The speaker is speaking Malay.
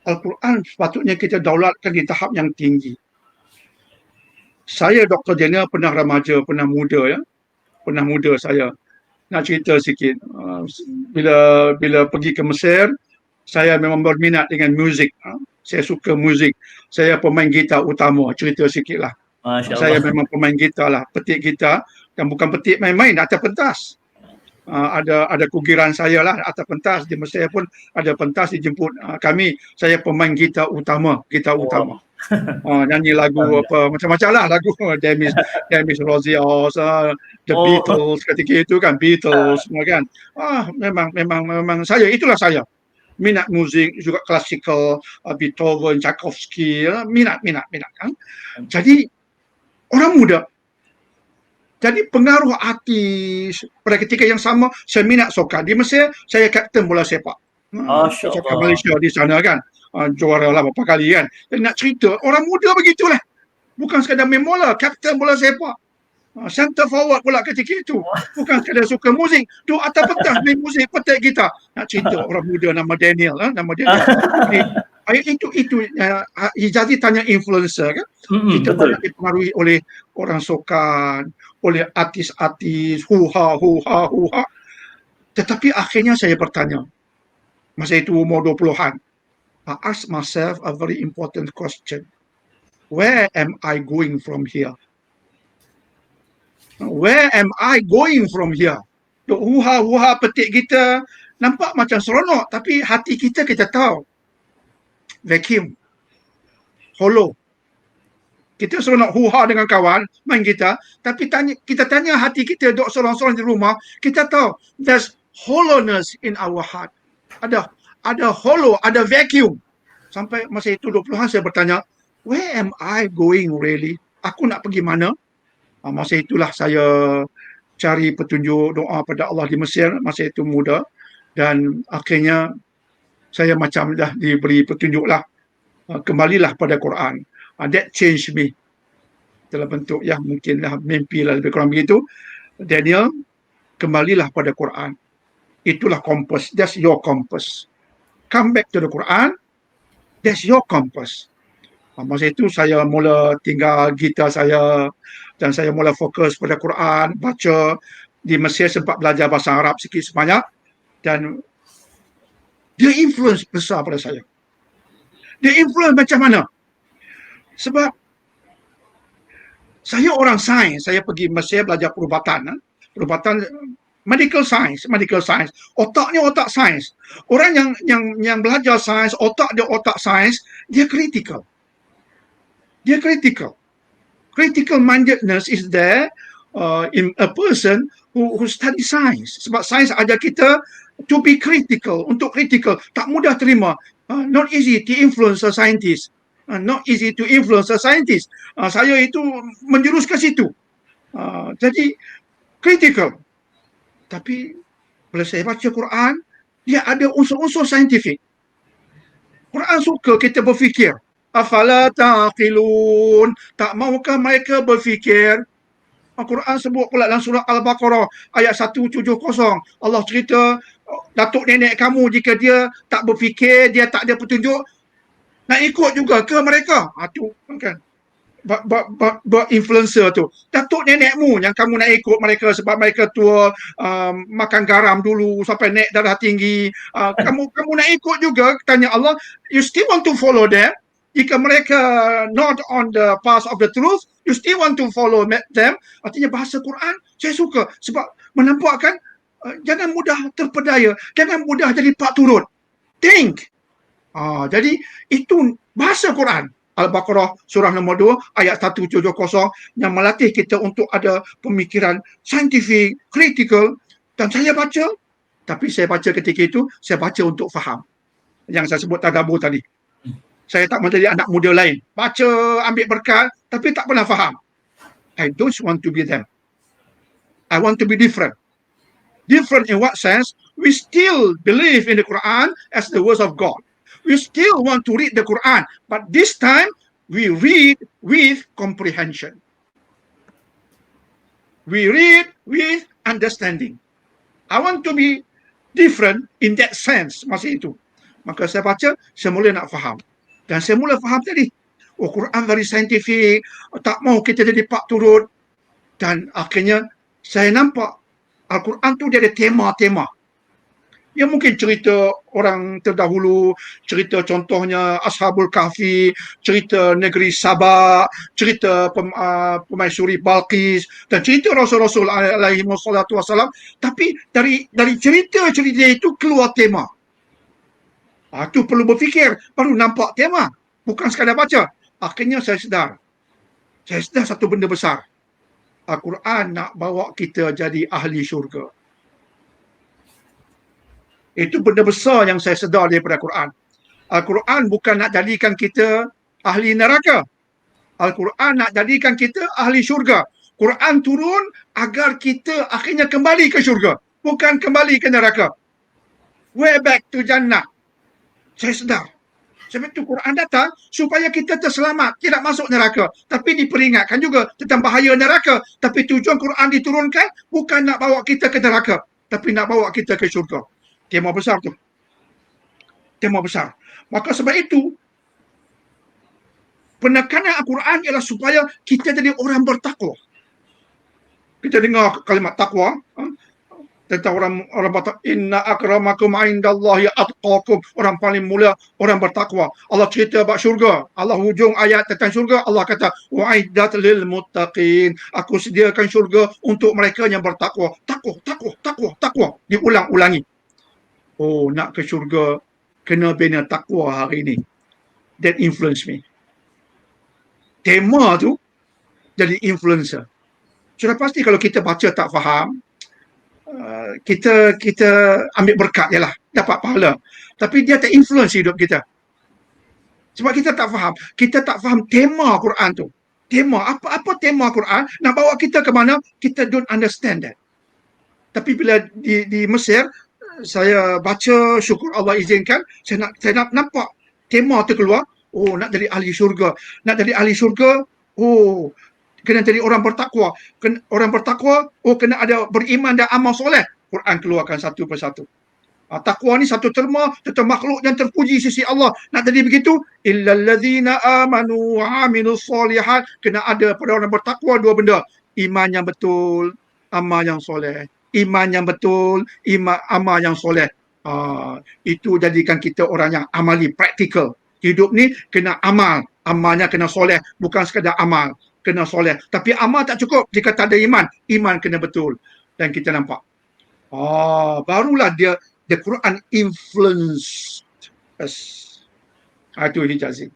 Al-Quran sepatutnya kita daulatkan di tahap yang tinggi. Saya Dr. Daniel pernah remaja, pernah muda ya. Pernah muda saya. Nak cerita sikit. Bila bila pergi ke Mesir, saya memang berminat dengan muzik. Saya suka muzik. Saya pemain gitar utama. Cerita sikit lah. Masya Saya Allah. memang pemain gitar lah. Petik gitar. Dan bukan petik main-main, atas pentas. Ada kugiran saya lah atas pentas. Di Mesir pun ada pentas dijemput kami. Saya pemain gitar utama. Gitar utama. Oh, Nyanyi lagu apa macam-macam lah lagu Demis Rozios, The oh, Beatles ketika itu kan Beatles semua kan. Memang saya itulah saya. Minat muzik juga klasikal, Beethoven, Tchaikovsky, minat kan. Jadi orang muda. Jadi pengaruh artis pada ketika yang sama saya minat soka. Di Mesir saya kapten bola sepak. Masya Soka Allah. Malaysia di sana kan. Juara lah beberapa kali kan. Jadi nak cerita orang muda begitulah. Bukan sekadar main bola, kapten bola sepak. Center forward pula ketika itu. Bukan sekadar suka muzik. Tu atas pentas main muzik, petik gitar. Nak cerita orang muda nama Daniel. Nama Daniel. Jadi, itu Hijazi tanya influencer kan. Kita Betul. banyak dipengaruhi oleh orang sokan, oleh artis-artis, huha. Tetapi akhirnya saya bertanya. Masa itu umur 20-an. I ask myself a very important question. Where am I going from here? Where am I going from here? Duk huha petik kita nampak macam seronok tapi hati kita tahu vacuum, hollow. Kita seronok huha dengan kawan main kita tapi kita tanya hati kita duk sorang-sorang di rumah, kita tahu there's hollowness in our heart. Ada hollow, ada vacuum. Sampai masa itu 20-an saya bertanya, where am I going really? Aku nak pergi mana? Masa itulah saya cari petunjuk doa pada Allah di Mesir masa itu muda dan akhirnya saya macam dah diberi petunjuk lah, kembalilah pada Quran. That changed me dalam bentuk yang mungkinlah mimpi lah lebih kurang begitu. Daniel, kembalilah pada Quran. Itulah kompas. That's your compass. Come back to the Quran. That's your compass. Masa itu saya mula tinggal gitar saya dan saya mula fokus pada Quran, baca. Di Mesir sempat belajar bahasa Arab sikit sebanyak dan dia influence besar pada saya. Dia influence macam mana? Sebab saya orang sains, saya pergi Mesir belajar perubatan medical science. Otaknya otak sains. Orang yang belajar sains, otak dia otak sains, dia critical. Critical mindedness is there in a person who study science. Sebab sains ajar kita to be critical, untuk critical. Tak mudah terima. Not easy to influence a scientist. Saya itu menjurus ke situ. Jadi, critical. Tapi, bila saya baca Quran, dia ada unsur-unsur saintifik. Quran suka kita berfikir. Afala taqilun. Tak maukah mereka berfikir? Al-Quran sebut pula dalam surah Al-Baqarah ayat 170. Allah cerita datuk nenek kamu jika dia tak berfikir, dia tak ada petunjuk, nak ikut juga ke mereka? Tu kan influencer tu. Datuk nenekmu yang kamu nak ikut mereka sebab mereka tua, makan garam dulu sampai naik darah tinggi. Kamu nak ikut juga, tanya Allah, you still want to follow them? Jika mereka not on the path of the truth, you still want to follow them. Artinya bahasa Quran saya suka sebab menampakkan jangan mudah terpedaya, jangan mudah jadi pak turut. Think. Jadi itu bahasa Quran. Al-Baqarah surah nombor 2 ayat 170 yang melatih kita untuk ada pemikiran saintifik, kritikal. Dan saya baca, tapi saya baca ketika itu, saya baca untuk faham. Yang saya sebut tadabbur tadi. Saya tak menjadi anak muda lain. Baca, ambil berkat, tapi tak pernah faham. I don't want to be them. I want to be different. Different in what sense? We still believe in the Quran as the words of God. We still want to read the Quran, but this time we read with comprehension. We read with understanding. I want to be different in that sense masa itu. Maka saya baca, saya mula nak faham. Dan saya mula faham tadi, oh Quran very scientific, tak mau kita jadi pak turut. Dan akhirnya saya nampak Al-Quran tu dia ada tema-tema. Ya mungkin cerita orang terdahulu, cerita contohnya Ashabul Kahfi, cerita negeri Sabah, cerita Pemaisuri Balqis, dan cerita Rasul-Rasul alaihi wassalatu wassalam. Tapi dari cerita-cerita itu keluar tema. Itu perlu berfikir, baru nampak tema. Bukan sekadar baca. Akhirnya saya sedar satu benda besar. Al-Quran nak bawa kita jadi ahli syurga. Itu benda besar yang saya sedar daripada Al-Quran. Al-Quran bukan nak jadikan kita ahli neraka. Al-Quran nak jadikan kita ahli syurga. Quran turun agar kita akhirnya kembali ke syurga. Bukan kembali ke neraka. Way back to Jannah. Saya sedar. Sebab itu Quran datang supaya kita terselamat, tidak masuk neraka. Tapi diperingatkan juga tentang bahaya neraka. Tapi tujuan Quran diturunkan bukan nak bawa kita ke neraka, tapi nak bawa kita ke syurga. Tema besar tu. Tema besar. Maka sebab itu, penekanan Al-Quran ialah supaya kita jadi orang bertakwa. Kita dengar kalimat takwa, tentang orang bertakwa, inna akramakum indallahi atqakum, orang paling mulia orang bertakwa. Allah cerita bab syurga. Allah hujung ayat tentang syurga, Allah kata wa'iddat lil muttaqin, aku sediakan syurga untuk mereka yang bertakwa. Takwa diulang-ulangi. Oh, nak ke syurga kena bina takwa hari ini. That influence me. Tema tu jadi influencer. Sudah pasti kalau kita baca tak faham, kita ambil berkat je lah, dapat pahala. Tapi dia tak influence hidup kita. Sebab kita tak faham tema Quran tu. Tema, apa tema Quran? Nak bawa kita ke mana? Kita don't understand that. Tapi bila di Mesir, saya baca, syukur Allah izinkan, saya nak nampak tema tu keluar. Oh, nak jadi ahli syurga. Nak jadi ahli syurga, oh, kena jadi orang bertakwa. Orang bertakwa, oh, kena ada beriman dan amal soleh. Quran keluarkan satu persatu. Takwa ni satu terma tentang makhluk yang terpuji sisi Allah. Nak jadi begitu, illallazina amanu wa amilus solihat, kena ada pada orang bertakwa dua benda, iman yang betul, amal yang soleh. Iman yang betul, amal yang soleh. Itu jadikan kita orang yang amali, praktikal. Hidup ni kena amal, amalnya kena soleh, bukan sekadar amal, kena soleh. Tapi amal tak cukup jika tak ada iman, iman kena betul. Dan kita nampak, barulah the Quran influence us. Itu Hijazi.